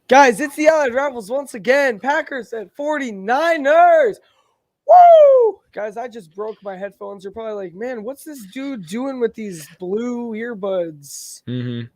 Guys, it's the Allied Rivals once again. Packers at 49ers. Woo! Guys, I just broke my headphones. You're probably like, man, what's this dude doing with these blue earbuds? Mm-hmm.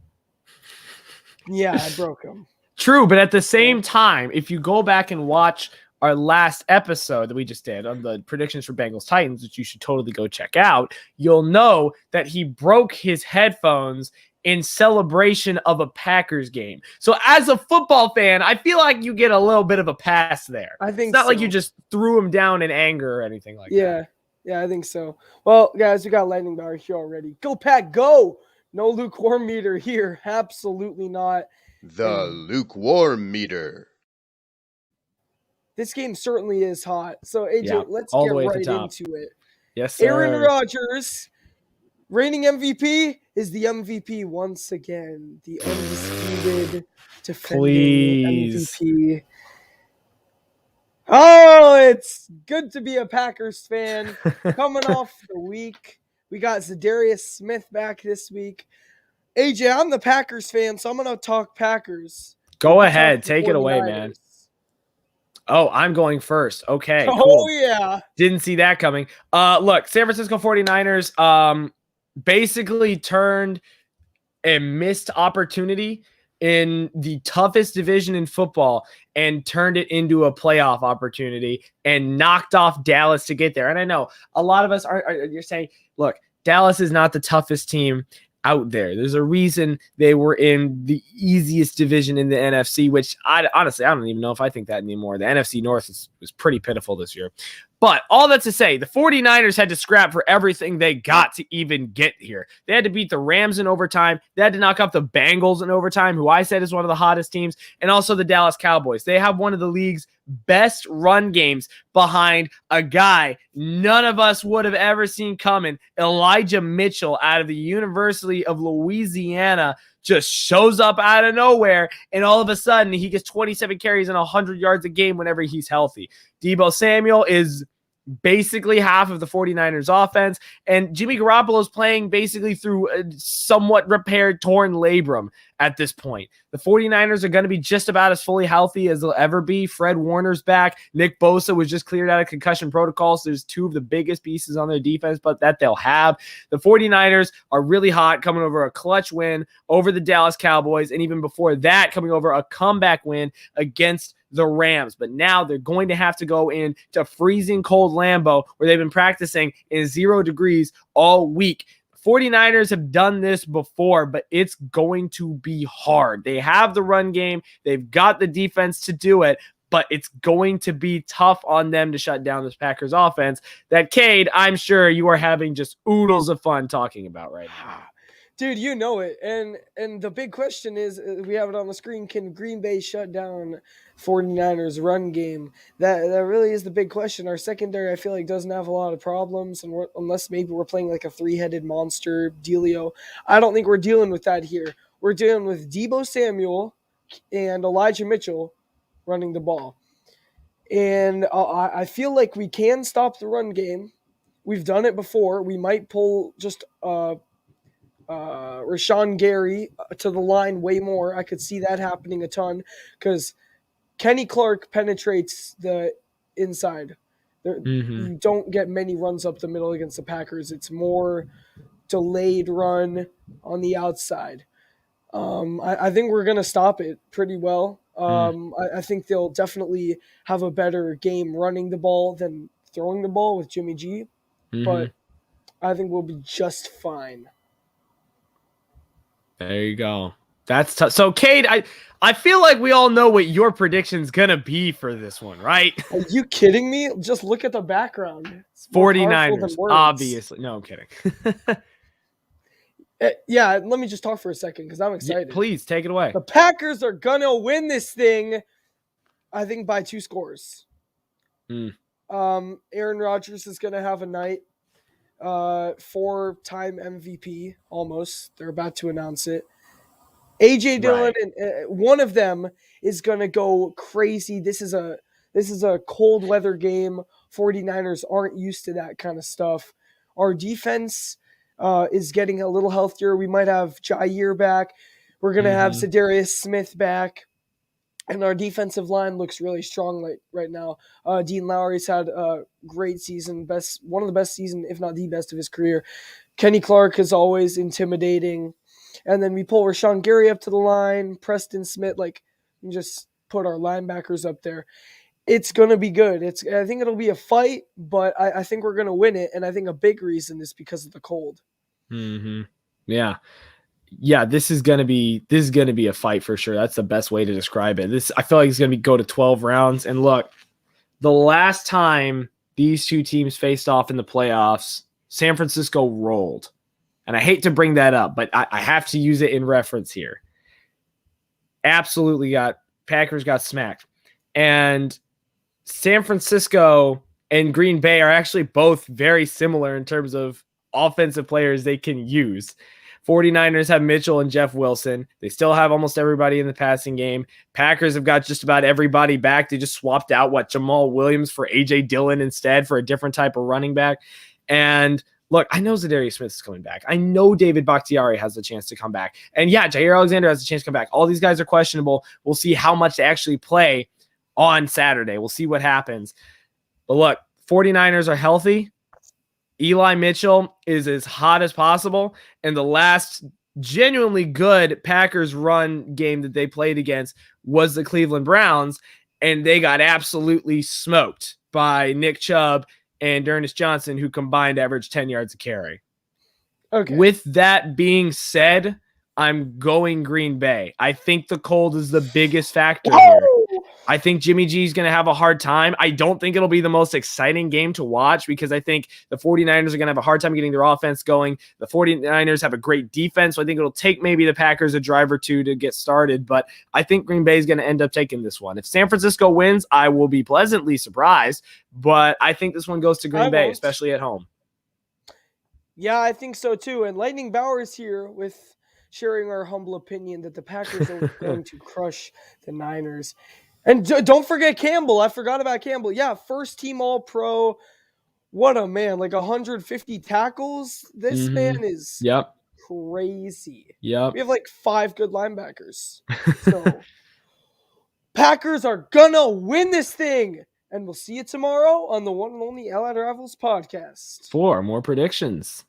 Yeah, I broke them. True, but at the same time, if you go back and watch our last episode that we just did on the predictions for Bengals Titans, which you should totally go check out, you'll know that he broke his headphones in celebration of a Packers game. So as a football fan, I feel like you get a little bit of a pass there. I think it's not so. like you just threw him down in anger or anything like that. Yeah, I think so. Well, guys, we got lightning bar here already. Go Pack, go! No lukewarm meter here. Absolutely not. The lukewarm meter. This game certainly is hot. So, AJ, let's all get the way right to the top. into it. Yes, sir. Aaron Rodgers, reigning MVP, is the MVP once again. The undisputed defending MVP. Oh, it's good to be a Packers fan. Coming off the week, we got Zadarius Smith back this week. AJ, I'm the Packers fan, so I'm going to talk Packers. Go ahead. Take it away, man. Oh, I'm going first. Okay, cool. Oh, yeah. Didn't see that coming. Look, San Francisco 49ers basically turned a missed opportunity in the toughest division in football and turned it into a playoff opportunity and knocked off Dallas to get there. And I know a lot of us you're saying, look, Dallas is not the toughest team out there. There's a reason they were in the easiest division in the NFC, which honestly, I don't even know if I think that anymore. The NFC North was pretty pitiful this year. But all that to say, the 49ers had to scrap for everything they got to even get here. They had to beat the Rams in overtime. They had to knock off the Bengals in overtime, who I said is one of the hottest teams, and also the Dallas Cowboys. They have one of the league's best run games behind a guy none of us would have ever seen coming. Elijah Mitchell out of the University of Louisiana just shows up out of nowhere, and all of a sudden he gets 27 carries and 100 yards a game whenever he's healthy. Deebo Samuel is basically half of the 49ers offense, and Jimmy Garoppolo is playing basically through a somewhat repaired torn labrum at this point. The 49ers are going to be just about as fully healthy as they'll ever be. Fred Warner's back. Nick Bosa was just cleared out of concussion protocol, so there's two of the biggest pieces on their defense, but that they'll have. The 49ers are really hot, coming over a clutch win over the Dallas Cowboys, and even before that, coming over a comeback win against the Rams. But now they're going to have to go into freezing cold Lambeau, where they've been practicing in 0 degrees all week. 49ers have done this before, but it's going to be hard. They have the run game. They've got the defense to do it, but it's going to be tough on them to shut down this Packers offense that, Cade, I'm sure you are having just oodles of fun talking about right now. Dude, you know it. And the big question is, we have it on the screen, can Green Bay shut down 49ers run game? That really is the big question. Our secondary, I feel like, doesn't have a lot of problems, and unless maybe we're playing like a three-headed monster dealio. I don't think we're dealing with that here. We're dealing with Deebo Samuel and Elijah Mitchell running the ball. And I feel like we can stop the run game. We've done it before. We might pull just Rashawn Gary to the line way more. I could see that happening a ton because Kenny Clark penetrates the inside. You don't get many runs up the middle against the Packers. It's more delayed run on the outside. I think we're going to stop it pretty well. I think they'll definitely have a better game running the ball than throwing the ball with Jimmy G. But I think we'll be just fine. There you go. That's tough. So, Cade, I feel like we all know what your prediction's going to be for this one, right? Are you kidding me? Just look at the background. 49ers, obviously. No, I'm kidding. Yeah, let me just talk for a second because I'm excited. Yeah, please, take it away. The Packers are going to win this thing, I think, by 2 scores. Aaron Rodgers is going to have a night. 4-time MVP almost. They're about to announce it. AJ Dillon and one of them is going to go crazy. This is a cold weather game. 49ers aren't used to that kind of stuff. Our defense is getting a little healthier. We might have Jair back. We're going to have Zadarius Smith back. And our defensive line looks really strong right now. Dean Lowry's had a great season, one of the best season, if not the best of his career. Kenny Clark is always intimidating. And then we pull Rashawn Gary up to the line, Preston Smith, just put our linebackers up there. It's going to be good. I think it'll be a fight, but I think we're going to win it. And I think a big reason is because of the cold. Mm-hmm. Yeah, this is gonna be a fight for sure. That's the best way to describe it. I feel like it's gonna go to 12 rounds. And look, the last time these two teams faced off in the playoffs, San Francisco rolled. And I hate to bring that up, but I have to use it in reference here. Packers got smacked. And San Francisco and Green Bay are actually both very similar in terms of offensive players they can use. 49ers have Mitchell and Jeff Wilson. They still have almost everybody in the passing game. Packers have got just about everybody back. They just swapped out Jamal Williams for A.J. Dillon instead for a different type of running back. And look, I know Zadarius Smith is coming back. I know David Bakhtiari has a chance to come back. And yeah, Jair Alexander has a chance to come back. All these guys are questionable. We'll see how much they actually play on Saturday. We'll see what happens. But look, 49ers are healthy. Eli Mitchell is as hot as possible. And the last genuinely good Packers run game that they played against was the Cleveland Browns. And they got absolutely smoked by Nick Chubb and D'Ernest Johnson, who combined averaged 10 yards a carry. Okay. With that being said, I'm going Green Bay. I think the cold is the biggest factor here. I think Jimmy G is going to have a hard time. I don't think it'll be the most exciting game to watch because I think the 49ers are going to have a hard time getting their offense going. The 49ers have a great defense, so I think it'll take maybe the Packers a drive or two to get started, but I think Green Bay is going to end up taking this one. If San Francisco wins, I will be pleasantly surprised, but I think this one goes to Green Bay, especially at home. Yeah, I think so too. And Lightning Bauer is here with sharing our humble opinion that the Packers are going to crush the Niners. And don't forget Campbell. I forgot about Campbell. Yeah, first team All-Pro. What a man. 150 tackles. This man is crazy. Yep. We have 5 good linebackers. So Packers are gonna win this thing. And we'll see you tomorrow on the one and only Allied Rivals podcast. For more predictions.